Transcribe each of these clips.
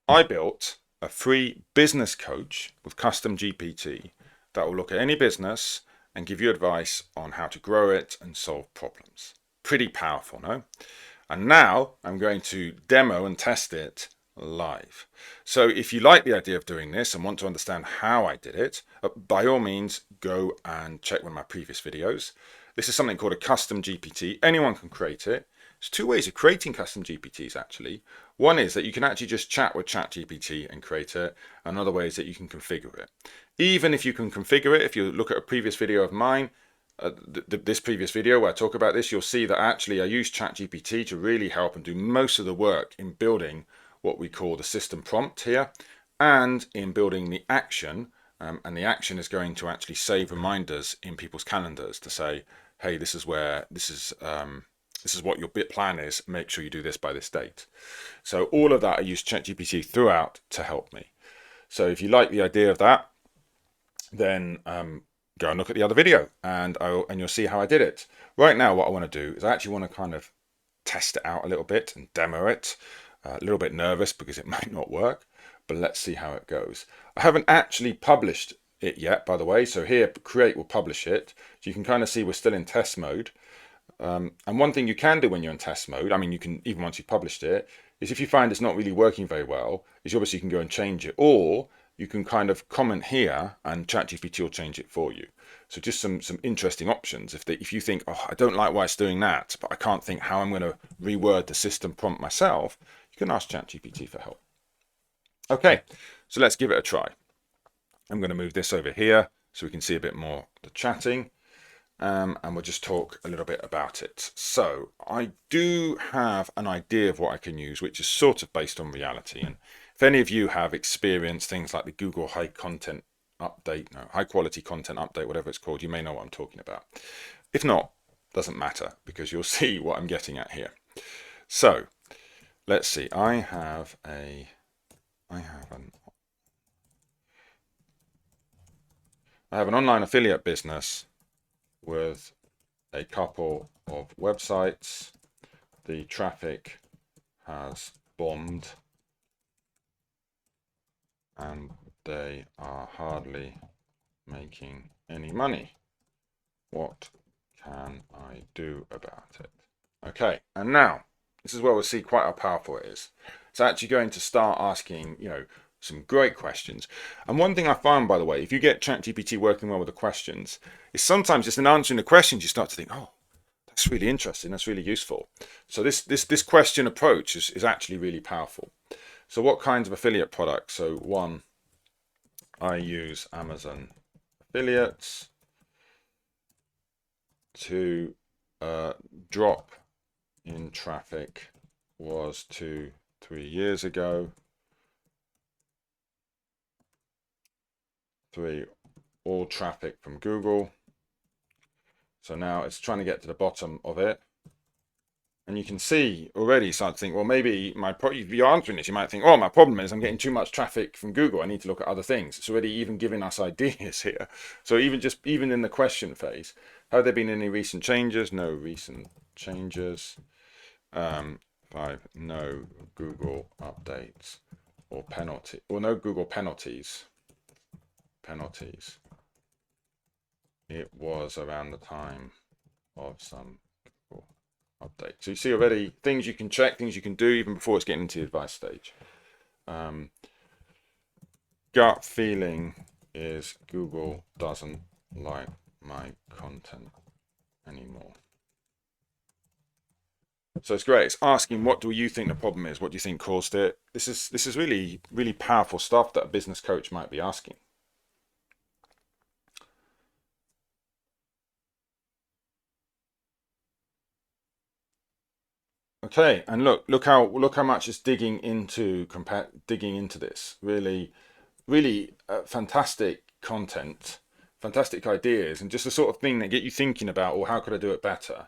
I built a free business coach with custom GPT that will look at any business and give you advice on how to grow it and solve problems. Pretty powerful, no? And now I'm going to demo and test it live. So if you like the idea of doing this and want to understand how I did it, by all means, go and check one of my previous videos. This is something called a custom GPT. Anyone can create it. There's two ways of creating custom GPTs actually. One is that you can actually just chat with ChatGPT and create it. Another way is that you can configure it. Even if you can configure it, if you look at a previous video of mine, this previous video where I talk about this, you'll see that actually I use ChatGPT to really help and do most of the work in building what we call the system prompt here, and in building the action. And the action is going to actually save reminders in people's calendars to say, hey, this is what your bit plan is. Make sure you do this by this date. So all of that, I use ChatGPT throughout to help me. So if you like the idea of that, then go and look at the other video and you'll see how I did it. Right now, what I want to do is I actually want to kind of test it out a little bit and demo it. A little bit nervous because it might not work, but let's see how it goes. I haven't actually published it yet, by the way. So here, create will publish it. So you can kind of see we're still in test mode. And one thing you can do when you're in test mode, I mean, you can, even once you've published it, is if you find it's not really working very well, is obviously you can go and change it, or you can kind of comment here and ChatGPT will change it for you. So just some interesting options. If you think, oh, I don't like why it's doing that, but I can't think how I'm going to reword the system prompt myself, you can ask ChatGPT for help. Okay, so let's give it a try. I'm going to move this over here so we can see a bit more the chatting. And we'll just talk a little bit about it. So I do have an idea of what I can use, which is sort of based on reality. And if any of you have experienced things like the Google High Quality Content Update, whatever it's called, you may know what I'm talking about. If not, doesn't matter because you'll see what I'm getting at here. So let's see. I have an online affiliate business with a couple of websites. The traffic has bombed and they are hardly making any money. What can I do about it? Okay, and now this is where we'll see quite how powerful it is. It's actually going to start asking, some great questions. And one thing I found, by the way, if you get ChatGPT working well with the questions, is sometimes just in answering the questions you start to think, oh, that's really interesting. That's really useful. So this question approach is actually really powerful. So what kinds of affiliate products? So one, I use Amazon affiliates. To drop in traffic was 2-3 years ago. 3, all traffic from Google. So now it's trying to get to the bottom of it. And you can see already start to think, well, maybe if you're answering this, you might think, oh, my problem is I'm getting too much traffic from Google. I need to look at other things. It's already even giving us ideas here. So even in the question phase, have there been any recent changes? No recent changes. 5, no Google updates or penalty, or no Google penalties. It was around the time of some Google update. So you see already things you can check, things you can do even before it's getting into the advice stage. Gut feeling is Google doesn't like my content anymore. So it's great. It's asking, what do you think the problem is? What do you think caused it? This is really, really powerful stuff that a business coach might be asking. Okay, and look how much it's digging into this. Really, really fantastic content, fantastic ideas, and just the sort of thing that get you thinking about, or how could I do it better?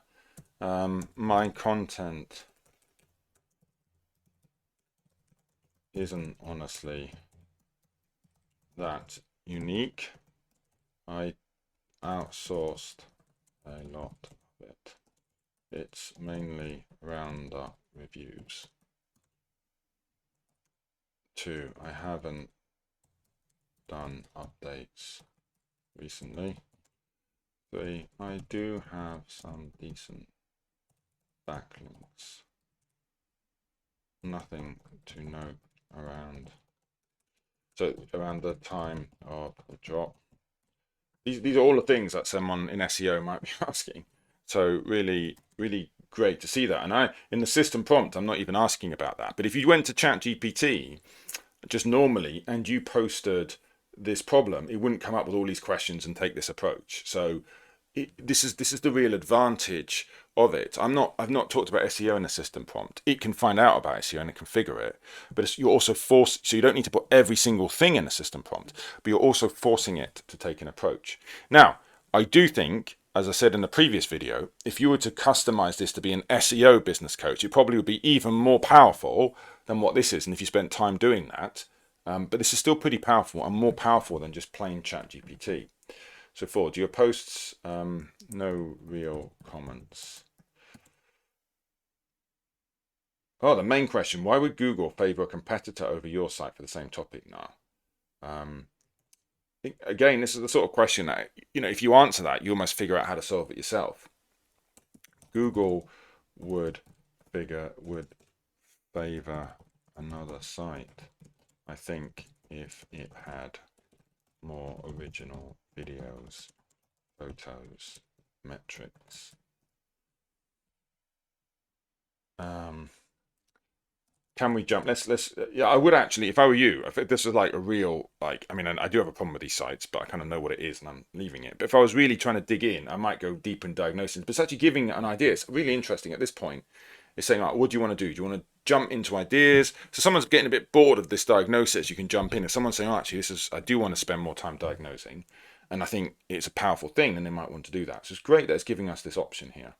My content isn't honestly that unique. I outsourced a lot of it. It's mainly roundup reviews. 2. I haven't done updates recently. 3. I do have some decent backlinks. Nothing to note around. So around the time of the drop. These are all the things that someone in SEO might be asking. So really, really great to see that. And in the system prompt, I'm not even asking about that. But if you went to ChatGPT just normally and you posted this problem, it wouldn't come up with all these questions and take this approach. So this is the real advantage of it. I've not talked about SEO in a system prompt. It can find out about SEO and it configure it, but you're also forced. So you don't need to put every single thing in a system prompt, but you're also forcing it to take an approach. Now, I do think, as I said in the previous video, if you were to customize this to be an SEO business coach, it probably would be even more powerful than what this is. And if you spent time doing that, but this is still pretty powerful and more powerful than just plain ChatGPT. So 4, do your posts, no real comments. Oh, the main question, why would Google favor a competitor over your site for the same topic now? Again, this is the sort of question that, if you answer that, you almost figure out how to solve it yourself. Google would favor another site, I think, if it had more original videos, photos, metrics. Can we jump? Yeah, I would actually, if I were you, if this is like a real, like, I mean, I do have a problem with these sites, but I kind of know what it is and I'm leaving it. But if I was really trying to dig in, I might go deep in diagnosis. But it's actually giving an idea. It's really interesting at this point. It's saying, like, what do you want to do? Do you want to jump into ideas? So someone's getting a bit bored of this diagnosis, you can jump in. If someone's saying, oh, actually, I do want to spend more time diagnosing, and I think it's a powerful thing, then they might want to do that. So it's great that it's giving us this option here.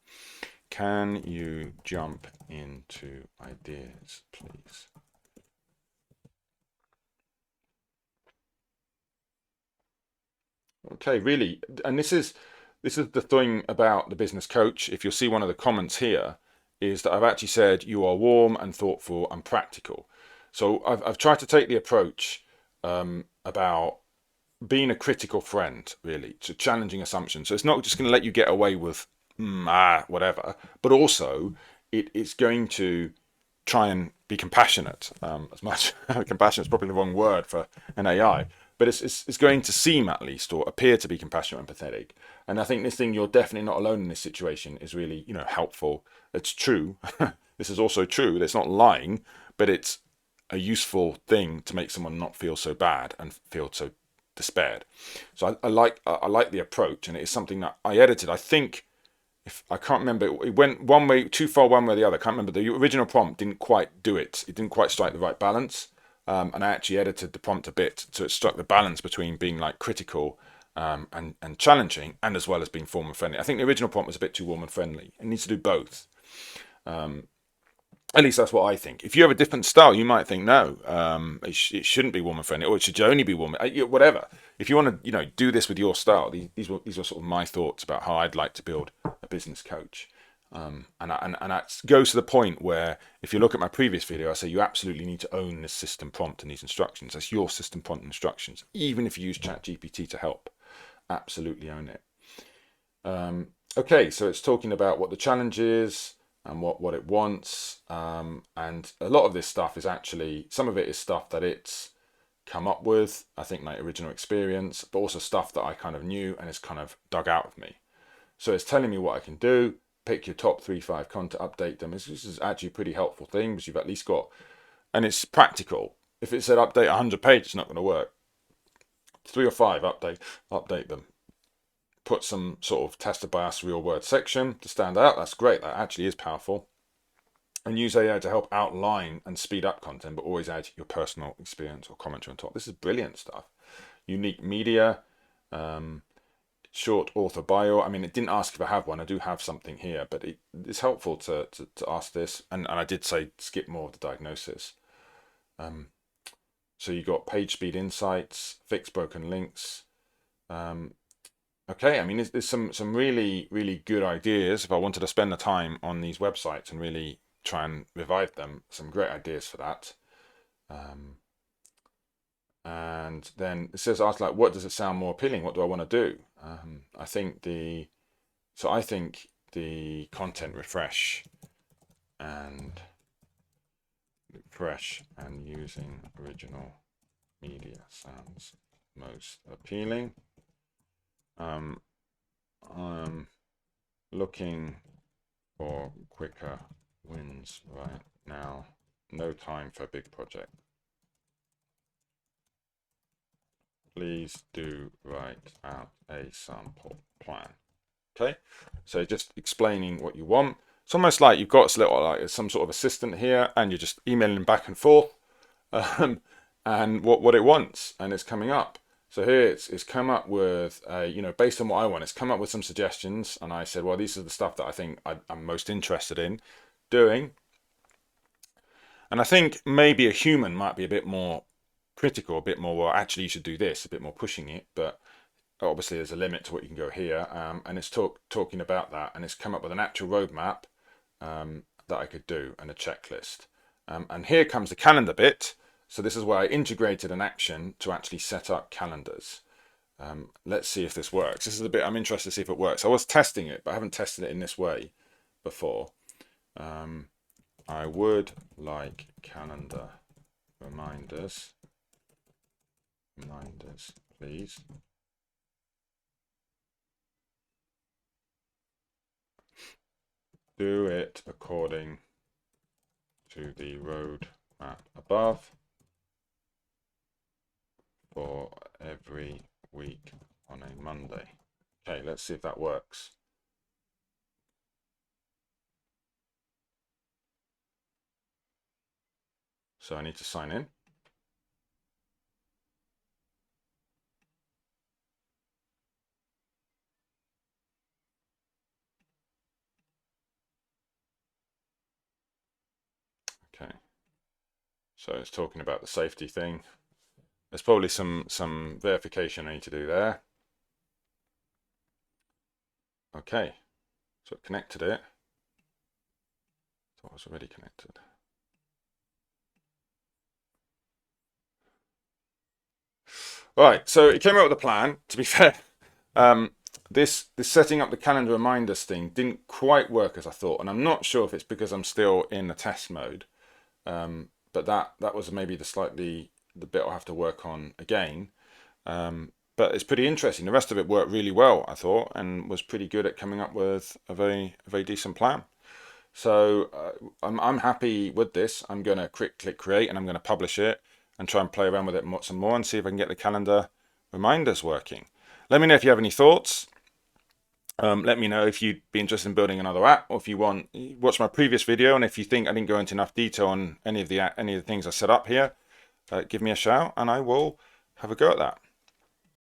Can you jump into ideas, please? Okay, really, and this is the thing about the business coach. If you'll see one of the comments here, is that I've actually said you are warm and thoughtful and practical. So I've tried to take the approach about being a critical friend, really, to challenging assumptions. So it's not just going to let you get away with whatever, but also it's going to try and be compassionate as much. Compassionate is probably the wrong word for an AI, but it's going to seem, at least, or appear to be compassionate and empathetic. And I think this thing, you're definitely not alone in this situation, is really helpful. It's true. This is also true. It's not lying, but it's a useful thing to make someone not feel so bad and feel so despaired. So I like the approach, and it is something that I edited. I think, if I can't remember, it went one way too far one way or the other. I can't remember. The original prompt didn't quite do it. It didn't quite strike the right balance. And I actually edited the prompt a bit so it struck the balance between being like critical and challenging, and as well as being warm and friendly. I think the original prompt was a bit too warm and friendly. It needs to do both. At least that's what I think. If you have a different style, you might think no, it shouldn't be warm and friendly, or it should only be warm. Whatever. If you want to, do this with your style, these are sort of my thoughts about how I'd like to build a business coach. And that goes to the point where, if you look at my previous video, I say you absolutely need to own this system prompt and these instructions. That's your system prompt instructions. Even if you use ChatGPT to help, absolutely own it. Okay, so it's talking about what the challenge is and what it wants. And a lot of this stuff is actually, some of it is stuff that it's come up with, I think, like original experience, but also stuff that I kind of knew and it's kind of dug out of me. So it's telling me what I can do. Pick your top 3-5 content, update them. This is actually a pretty helpful thing, because you've at least got, and it's practical. If it said update 100 pages, it's not going to work. 3 or 5, update them. Put some sort of tested by us real word section to stand out. That's great. That actually is powerful. And use AI to help outline and speed up content, but always add your personal experience or commentary on top. This is brilliant stuff. Unique media, short author bio. I mean, it didn't ask if I have one. I do have something here, but it's helpful to ask this. And I did say skip more of the diagnosis. So you got page speed insights, fix broken links. Okay, I mean, there's some really, really good ideas. If I wanted to spend the time on these websites and really try and revive them, some great ideas for that. And then it says, ask like, what does it sound more appealing? What do I want to do? I think the content refresh and using original media sounds most appealing. I'm looking for quicker wins right now. No time for a big project. Please do write out a sample plan. Okay, so just explaining what you want. It's almost like you've got some sort of assistant here, and you're just emailing back and forth, and what it wants, and it's coming up. So here it's come up with, based on what I want, it's come up with some suggestions, and I said, well, these are the stuff that I think I'm most interested in doing. And I think maybe a human might be a bit more critical, a bit more, well, actually you should do this, a bit more pushing it, but obviously there's a limit to what you can go here, and it's talking about that, and it's come up with an actual roadmap that I could do and a checklist. And here comes the calendar bit. So this is where I integrated an action to actually set up calendars. Let's see if this works. This is the bit I'm interested to see if it works. I was testing it, but I haven't tested it in this way before. I would like calendar reminders, please. Do it according to the roadmap above for every week on a Monday. Okay, let's see if that works. So I need to sign in. Okay, so it's talking about the safety thing. There's probably some verification I need to do there. Okay, so it connected it. So it was already connected. All right, so it came out with a plan. To be fair, this setting up the calendar reminders thing didn't quite work as I thought, and I'm not sure if it's because I'm still in the test mode. But that was maybe the bit I'll have to work on again. But it's pretty interesting. The rest of it worked really well, I thought, and was pretty good at coming up with a very decent plan. So I'm happy with this. I'm going to click create, and I'm going to publish it and try and play around with it some more and see if I can get the calendar reminders working. Let me know if you have any thoughts. Let me know if you'd be interested in building another app, or if you watch my previous video, and if you think I didn't go into enough detail on any of the things I set up here, give me a shout and I will have a go at that.